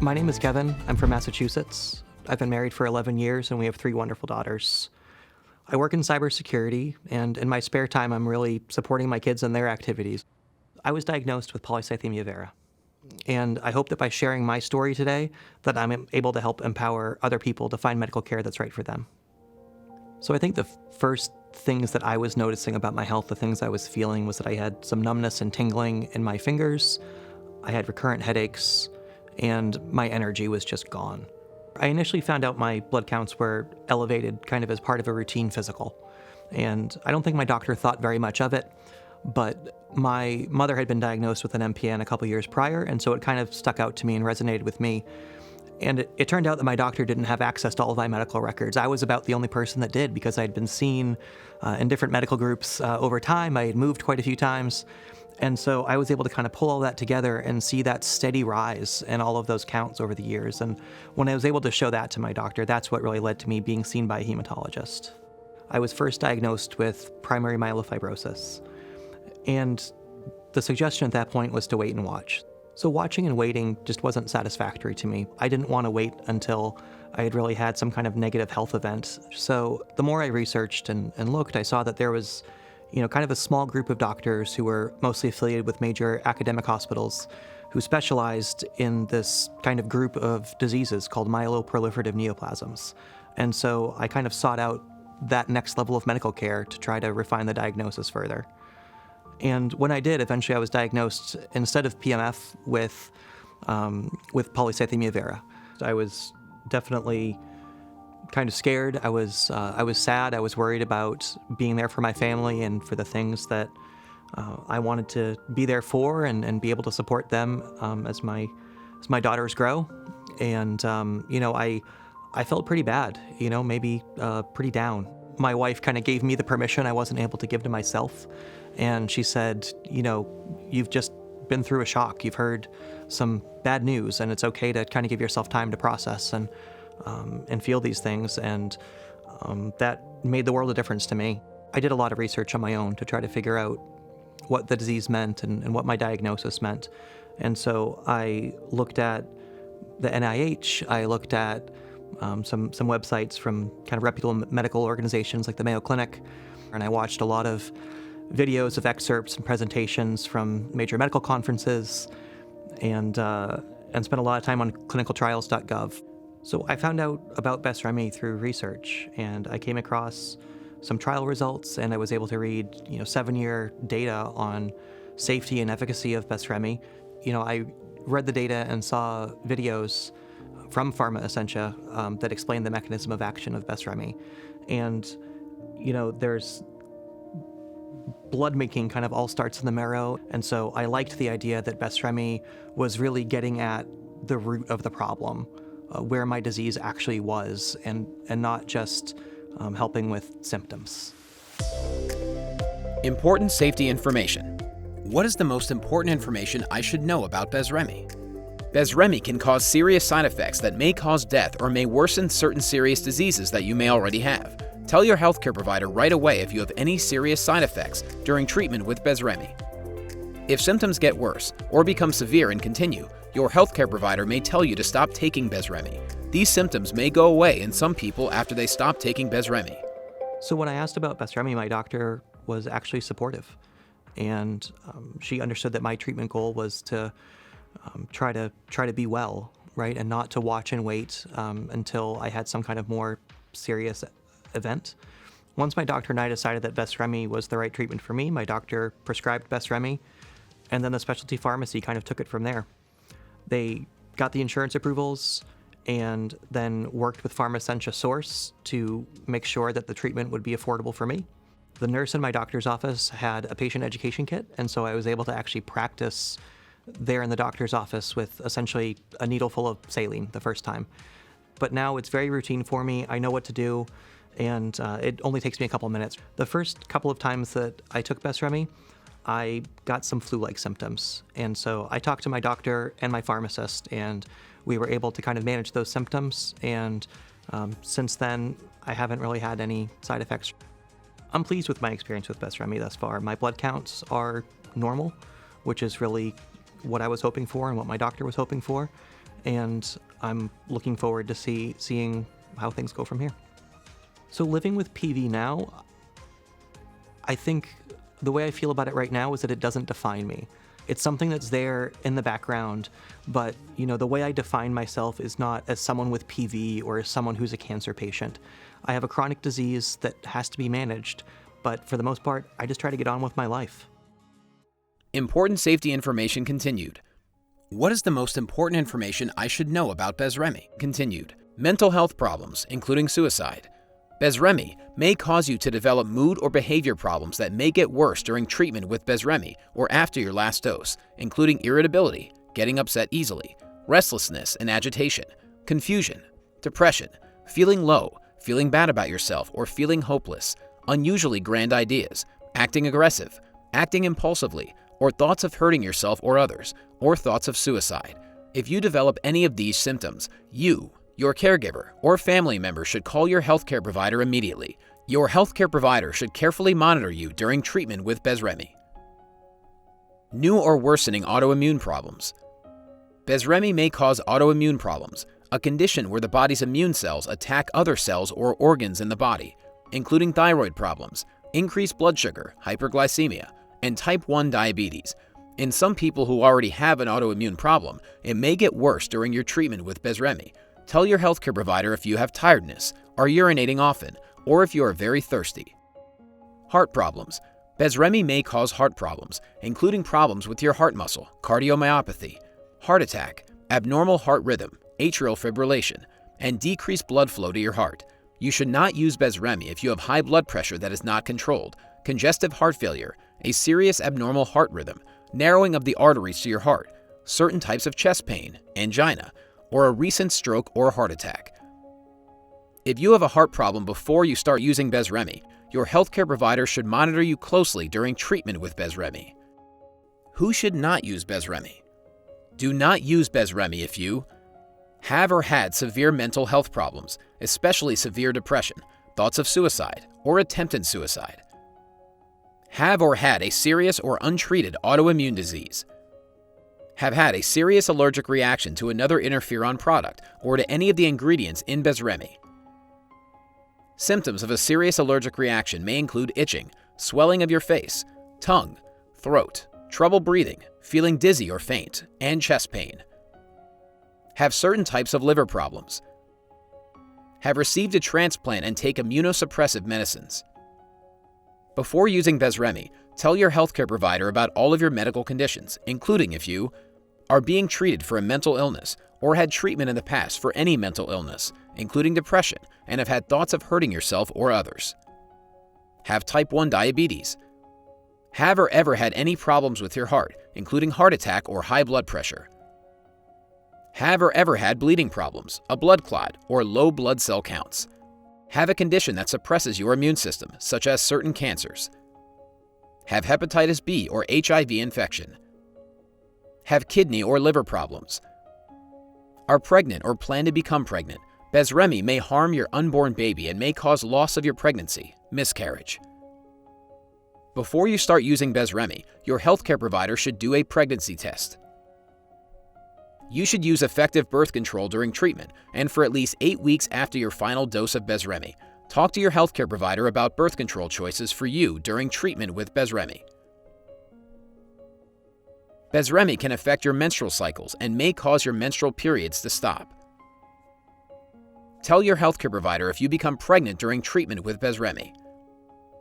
My name is Kevin. I'm from Massachusetts. I've been married for 11 years and we have 3 wonderful daughters. I work in cybersecurity, and in my spare time, I'm really supporting my kids in their activities. I was diagnosed with polycythemia vera, and I hope that by sharing my story today, that I'm able to help empower other people to find medical care that's right for them. So I think the first things that I was noticing about my health, the things I was feeling, was that I had some numbness and tingling in my fingers, I had recurrent headaches, and my energy was just gone. I initially found out my blood counts were elevated kind of as part of a routine physical. And I don't think my doctor thought very much of it, but my mother had been diagnosed with an MPN a couple years prior, and so it kind of stuck out to me and resonated with me. And it turned out that my doctor didn't have access to all of my medical records. I was about the only person that did, because I'd been seen in different medical groups over time. I had moved quite a few times. And so I was able to kind of pull all that together and see that steady rise in all of those counts over the years. And when I was able to show that to my doctor, that's what really led to me being seen by a hematologist. I was first diagnosed with primary myelofibrosis. And the suggestion at that point was to wait and watch. So watching and waiting just wasn't satisfactory to me. I didn't want to wait until I had really had some kind of negative health event. So the more I researched and looked, I saw that there was kind of a small group of doctors who were mostly affiliated with major academic hospitals who specialized in this kind of group of diseases called myeloproliferative neoplasms. And so I kind of sought out that next level of medical care to try to refine the diagnosis further. And when I did, eventually I was diagnosed, instead of PMF, with polycythemia vera. I was definitely kind of scared. I was sad. I was worried about being there for my family and for the things that I wanted to be there for, and be able to support them as my daughters grow. And I felt pretty bad. Maybe pretty down. My wife kind of gave me the permission I wasn't able to give to myself, and she said, you've just been through a shock. You've heard some bad news, and it's okay to kind of give yourself time to process and feel these things, and that made the world of difference to me. I did a lot of research on my own to try to figure out what the disease meant and what my diagnosis meant. And so I looked at the NIH, I looked at some websites from kind of reputable medical organizations like the Mayo Clinic, and I watched a lot of videos of excerpts and presentations from major medical conferences, and spent a lot of time on clinicaltrials.gov. So I found out about BESREMi through research, and I came across some trial results, and I was able to read 7-year data on safety and efficacy of BESREMi. I read the data and saw videos from Pharma Essentia that explained the mechanism of action of BESREMi. And there's blood making kind of all starts in the marrow, and so I liked the idea that BESREMi was really getting at the root of the problem, where my disease actually was, and not just helping with symptoms. Important safety information. What is the most important information I should know about BESREMi? BESREMi can cause serious side effects that may cause death or may worsen certain serious diseases that you may already have. Tell your healthcare provider right away if you have any serious side effects during treatment with BESREMi. If symptoms get worse or become severe and continue, your healthcare provider may tell you to stop taking BESREMi. These symptoms may go away in some people after they stop taking BESREMi. So when I asked about BESREMi, my doctor was actually supportive, and she understood that my treatment goal was to try to be well, right, and not to watch and wait until I had some kind of more serious event. Once my doctor and I decided that BESREMi was the right treatment for me, my doctor prescribed BESREMi, and then the specialty pharmacy kind of took it from there. They got the insurance approvals and then worked with Pharma Essentia Source to make sure that the treatment would be affordable for me. The nurse in my doctor's office had a patient education kit, and so I was able to actually practice there in the doctor's office with essentially a needle full of saline the first time. But now it's very routine for me. I know what to do, and it only takes me a couple minutes. The first couple of times that I took BESREMi, I got some flu-like symptoms. And so I talked to my doctor and my pharmacist, and we were able to kind of manage those symptoms. And since then, I haven't really had any side effects. I'm pleased with my experience with BESREMi thus far. My blood counts are normal, which is really what I was hoping for and what my doctor was hoping for. and I'm looking forward to seeing how things go from here. So living with PV now, I think the way I feel about it right now is that it doesn't define me. It's something that's there in the background, but the way I define myself is not as someone with PV or as someone who's a cancer patient. I have a chronic disease that has to be managed, but for the most part, I just try to get on with my life. Important safety information continued. What is the most important information I should know about BESREMi? Continued. Mental health problems, including suicide. BESREMi may cause you to develop mood or behavior problems that may get worse during treatment with BESREMi or after your last dose, including irritability, getting upset easily, restlessness and agitation, confusion, depression, feeling low, feeling bad about yourself or feeling hopeless, unusually grand ideas, acting aggressive, acting impulsively, or thoughts of hurting yourself or others, or thoughts of suicide. If you develop any of these symptoms, you, your caregiver, or family member should call your healthcare provider immediately. Your healthcare provider should carefully monitor you during treatment with BESREMi. New or worsening autoimmune problems. BESREMi may cause autoimmune problems, a condition where the body's immune cells attack other cells or organs in the body, including thyroid problems, increased blood sugar, hyperglycemia, and type 1 diabetes. In some people who already have an autoimmune problem, it may get worse during your treatment with BESREMi. Tell your healthcare provider if you have tiredness, are urinating often, or if you are very thirsty. Heart problems. BESREMi may cause heart problems, including problems with your heart muscle, cardiomyopathy, heart attack, abnormal heart rhythm, atrial fibrillation, and decreased blood flow to your heart. You should not use BESREMi if you have high blood pressure that is not controlled, congestive heart failure, a serious abnormal heart rhythm, narrowing of the arteries to your heart, certain types of chest pain, angina, or a recent stroke or heart attack. If you have a heart problem before you start using BESREMi, your healthcare provider should monitor you closely during treatment with BESREMi. Who should not use BESREMi? Do not use BESREMi if you have or had severe mental health problems, especially severe depression, thoughts of suicide, or attempted suicide. Have or had a serious or untreated autoimmune disease. Have had a serious allergic reaction to another interferon product or to any of the ingredients in BESREMi. Symptoms of a serious allergic reaction may include itching, swelling of your face, tongue, throat, trouble breathing, feeling dizzy or faint, and chest pain. Have certain types of liver problems. Have received a transplant and take immunosuppressive medicines. Before using BESREMi, tell your healthcare provider about all of your medical conditions, including if you are being treated for a mental illness or had treatment in the past for any mental illness, including depression, and have had thoughts of hurting yourself or others. Have type 1 diabetes. Have or ever had any problems with your heart, including heart attack or high blood pressure. Have or ever had bleeding problems, a blood clot, or low blood cell counts. Have a condition that suppresses your immune system, such as certain cancers. Have hepatitis B or HIV infection. Have kidney or liver problems. Are pregnant or plan to become pregnant. BESREMi may harm your unborn baby and may cause loss of your pregnancy, miscarriage. Before you start using BESREMi, your healthcare provider should do a pregnancy test. You should use effective birth control during treatment and for at least 8 weeks after your final dose of BESREMi. Talk to your healthcare provider about birth control choices for you during treatment with BESREMi. BESREMi can affect your menstrual cycles and may cause your menstrual periods to stop. Tell your healthcare provider if you become pregnant during treatment with BESREMi.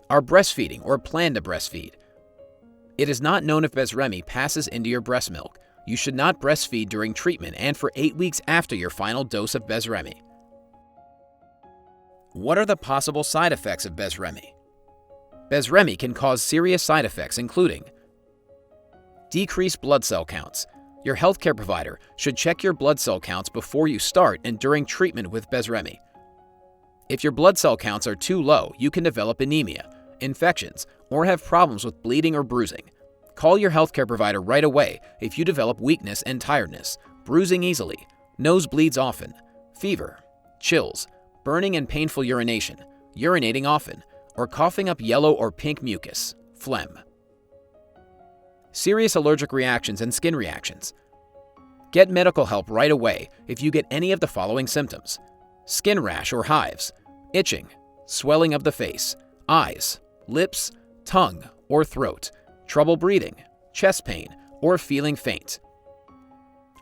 Are breastfeeding or plan to breastfeed. It is not known if BESREMi passes into your breast milk. You should not breastfeed during treatment and for 8 weeks after your final dose of BESREMi. What are the possible side effects of BESREMi? BESREMi can cause serious side effects including decreased blood cell counts. Your healthcare provider should check your blood cell counts before you start and during treatment with BESREMi. If your blood cell counts are too low, you can develop anemia, infections, or have problems with bleeding or bruising. Call your healthcare provider right away if you develop weakness and tiredness, bruising easily, nosebleeds often, fever, chills, burning and painful urination, urinating often, or coughing up yellow or pink mucus, phlegm. Serious allergic reactions and skin reactions. Get medical help right away if you get any of the following symptoms: skin rash or hives, itching, swelling of the face, eyes, lips, tongue, or throat, trouble breathing, chest pain, or feeling faint.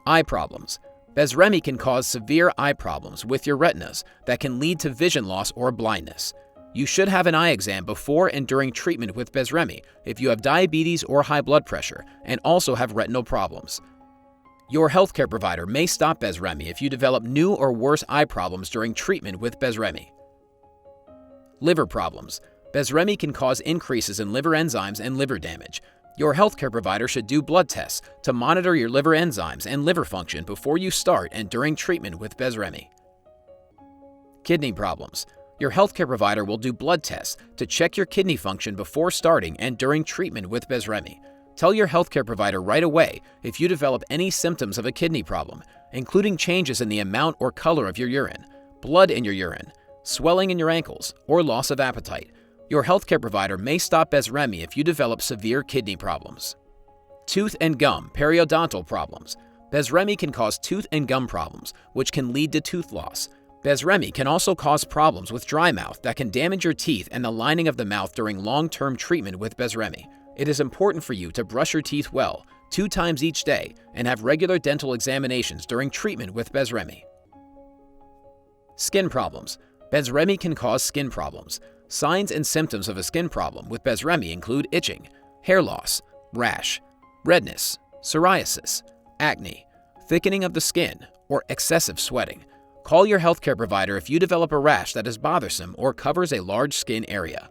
Eye problems. BESREMi can cause severe eye problems with your retinas that can lead to vision loss or blindness. You should have an eye exam before and during treatment with BESREMi if you have diabetes or high blood pressure and also have retinal problems. Your healthcare provider may stop BESREMi if you develop new or worse eye problems during treatment with BESREMi. Liver problems. BESREMi can cause increases in liver enzymes and liver damage. Your healthcare provider should do blood tests to monitor your liver enzymes and liver function before you start and during treatment with BESREMi. Kidney problems. Your healthcare provider will do blood tests to check your kidney function before starting and during treatment with BESREMi. Tell your healthcare provider right away if you develop any symptoms of a kidney problem, including changes in the amount or color of your urine, blood in your urine, swelling in your ankles, or loss of appetite. Your healthcare provider may stop BESREMi if you develop severe kidney problems. Tooth and gum periodontal problems. BESREMi can cause tooth and gum problems, which can lead to tooth loss. BESREMi can also cause problems with dry mouth that can damage your teeth and the lining of the mouth during long-term treatment with BESREMi. It is important for you to brush your teeth well 2 times each day and have regular dental examinations during treatment with BESREMi. Skin problems. BESREMi can cause skin problems. Signs and symptoms of a skin problem with BESREMi include itching, hair loss, rash, redness, psoriasis, acne, thickening of the skin, or excessive sweating. Call your healthcare provider if you develop a rash that is bothersome or covers a large skin area.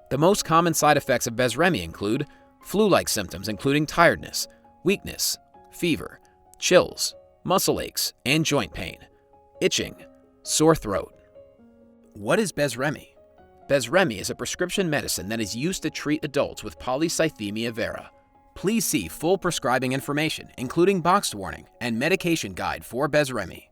The most common side effects of BESREMi include flu-like symptoms including tiredness, weakness, fever, chills, muscle aches, and joint pain, itching, sore throat. What is BESREMi? BESREMi is a prescription medicine that is used to treat adults with polycythemia vera. Please see full prescribing information, including boxed warning and medication guide for BESREMi.